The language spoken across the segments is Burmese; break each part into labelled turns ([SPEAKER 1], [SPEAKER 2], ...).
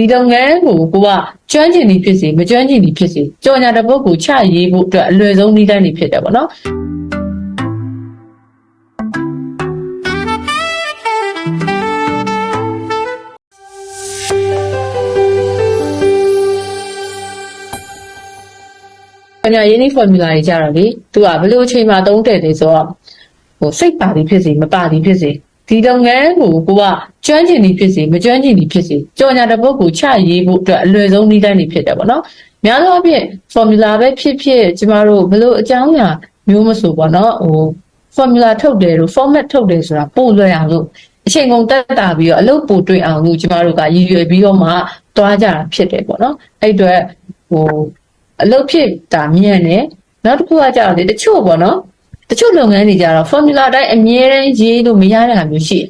[SPEAKER 1] ဒီလုပ်ငန်းကိုကကျွမ်းကျင်နေဖြစ်စေမကျွမ်းကျင်နေဖြစ်စေကြော်ညာတစ်ပုဒ်ကိုချရေးဖို့အတွက်အလွယ်ဆုံးနည်းလမ်းတွေဖြစ်တယ်ပေါ့နော်ကြော်ညာရင်းနှီး formula တွေကြတော့လေသူကဘယ်လိုအချိန်မှသုံးတဲ့လဲဆိုတော့စိတ်ပါသည်ဖြစ်စေမပါသည်ဖြစ်စေဒီလုပ်ငန်းကိုကကျွမ်းကျင်နေဖြစ်စေမကျွမ်းကျင်နေဖြစ်စေကြော်ညာတစ်ပုဒ်ကိုချရေးဖို့အတွက်အလွယ်ဆုံးနည်းလမ်းတွေဖြစ်တယ်ပေါ့နော်များသောအားဖြင့် formula ပဲဖြစ်ဖြစ်ကျမတို့ဘယ်လိုအကြောင်းအရာမျိုးမဆိုပေါ့နော်formula ထုတ်တယ်လို့ format ထုတ်တယ်ဆိုတာပို့လွယ်အောင်လို့အချိန်ကုန်တက်တာပြီးတော့အလုပ်ပို့တွေ့အောင်လို့ကျမတို့ကရည်ရွယ်ပြီးတော့မှတွားကြတာဖြစ်တယ်ပေါ့နော်အဲ့အတွက်အလုပ်ဖြစ်တာမြန်တယ်နောက်တစ်ခုကကြတော့လေတချို့ပေါ့နော်တချို့လုပ်ငန်းတွေကြတော့ formula အတိုင်းအမြဲတမ်းရေးလို့မရတဲ့ဟာမျိုးရှိတယ်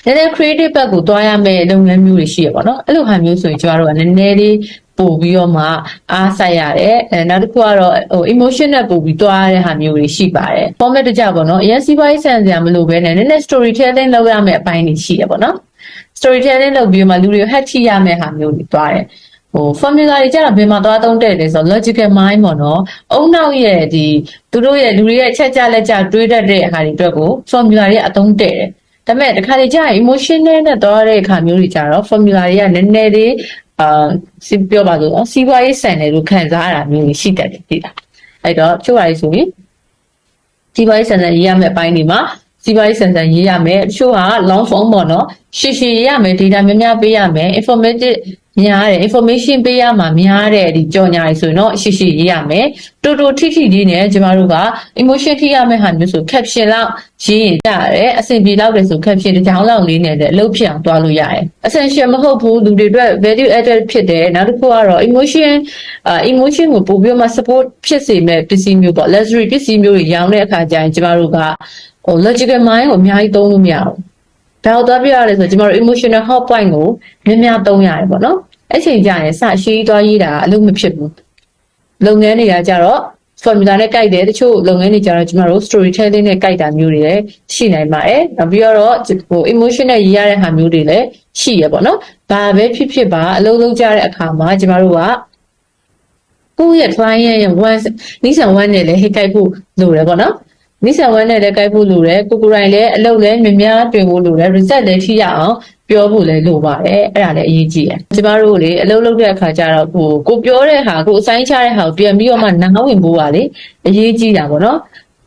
[SPEAKER 1] နည်းနည်း creative ဘက်ကိုတွားရမယ့်လုပ်ငန်းမျိုးတွေရှိရပေါ့နော်အဲ့လိုဟာမျိုးဆိုရင်ကျမတို့ကနည်းနည်းလေးပို့ပြီးတော့မှအားစိုက်ရတယ်နောက်တစ်ခုကတော့emotion နဲ့ပို့ပြီးတွားရတဲ့ဟာမျိုးတွေရှိပါတယ် format တကြပေါ့နော်အရင်စီးပွားရေးဆန်စရာမလိုဘဲနဲ့နည်းနည်း storytelling လုပ်ရမယ့်အပိုင်းတွေရှိရပေါ့နော် storytelling လုပ်ပြီးမှလူတွေကို hack ထိရမယ့်ဟာမျိုးတွေတွားတယ်formula တွေကြတော့ဘယ်မှာသွားသုံးတဲ့လဲဆိုတော့ logical mind ပေါ့နော်အုံနောက်ရဲ့သူတို့ရဲ့လူတွေရဲ့ချက်ကြလက်ကြတွေးတတ်တဲ့အခါတွေအတွက်ကို formula တွေကအသုံးတဲ့တယ်ဒါပေမဲ့တခါလေကြာ emotional နဲ့သွားတဲ့အခါမျိုးတွေကြတော့ formula တွေကနည်းနည်းလေးပြောပါလို့စီးပွားရေးဆန်တယ်လို့ခံစားရတာမျိုးရှိတတ်တယ်သိလားအဲ့တော့ချို့ပါလေဆိုရင်စီးပွားရေးဆန်ရေးရမယ့်အပိုင်းတွေမှာစီးပွားရေးဆန်ရေးရမယ်တချို့က long form ပေါ့နော်ရှည်ရှည်ရေးရမယ် data များများပေးရမယ် များတယ် information ပေးရမှာများတဲ့ဒီကြော်ညာတွေဆိုရင်တော့ရှည်ရှည်ရေးရမယ်တူတူထိထိလေးနဲ့ကျမတို့က emotion ထိရမယ့်ဟာမျိုးဆို caption လောက်ရေးရင်ကြရတယ်အဆင်ပြေလောက်တယ်ဆို caption တစ်ကြောင်းလောက်လေးနဲ့လည်းအလုပ်ဖြစ်အောင်တွားလို့ရတယ် essential မဟုတ်ဘူးလူတွေအတွက် value added ဖြစ်တယ်နောက်တစ်ခုကတော့ emotion ကိုပို့ပြီးမှ support ဖြစ်စေမဲ့ပစ္စည်းမျိုးပေါ့ luxury ပစ္စည်းမျိုးတွေရောင်းတဲ့အခါကျရင်ကျမတို့ကlogical mind ကိုအများကြီးသုံးလို့မရဘူးဒါတော့သွားပြရလဲဆိုကျမတို့ emotional hot point ကိုများများသုံးရတယ်ပေါ့နော်အဲ့ချိန်ကျရင်စရှင်းသွားရေးတာအလုပ်မဖြစ်ဘူးလုပ်ငန်းတွေကကြတော့ formula နဲ့ကြိုက်တယ်တချို့လုပ်ငန်းတွေကြတော့ကျမတို့ storytelling နဲ့ကြိုက်တာမျိုးတွေလည်းရှိနိုင်ပါတယ်နောက်ပြီးတော့emotion နဲ့ရေးရတဲ့ဟာမျိုးတွေလည်းရှိရပေါ့နော်ဘာပဲဖြစ်ဖြစ်ပါအလုပ်လုပ်ကြတဲ့အခါမှာကျမတို့ကကိုယ့်ရဲ့ client ရဲ့ niche and want နဲ့လည်းဟိတ်ကြိုက်ဖို့လိုတယ်ပေါ့နော်niche and want နဲ့လည်းကြိုက်ဖို့လိုတယ်ကိုယ်တိုင်လည်းအလုပ်လည်းများများတွင်ဖို့လိုတယ် result လည်းထိရအောင်ပြောဖို့လည်းလိုပါတယ်အဲ့ဒါလည်းအရေးကြီးတယ်ကျမတို့လေအလုပ်လုပ်တဲ့အခါကျတော့ကိုပြောတဲ့ဟာကိုအဆိုင်ချတဲ့ဟာကိုပြန်ပြီးတော့မှနားဝင်ဖို့ပါလေအရေးကြီးတာပေါ့နော်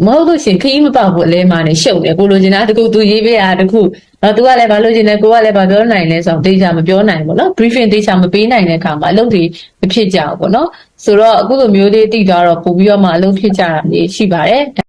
[SPEAKER 1] မဟုတ်လို့ရှင်ခရီးမပေါက်ဘူးအလဲမှနဲ့ရှုပ်တယ်ကိုလိုချင်တာတခုသူရေးပေးတာတခုတော့သူကလည်းဘာလို့ချင်လဲကိုကလည်းဘာပြောနိုင်လဲဆိုတော့ data မပြောနိုင်ဘူးပေါ့နော် briefing data မပေးနိုင်တဲ့အခါမှာအလုပ်တွေမဖြစ်ကြဘူးပေါ့နော်ဆိုတော့အခုလိုမျိုးလေးတည်သွားတော့ပို့ပြီးတော့မှအလုပ်ဖြစ်ကြတာမျိုးရှိပါတယ်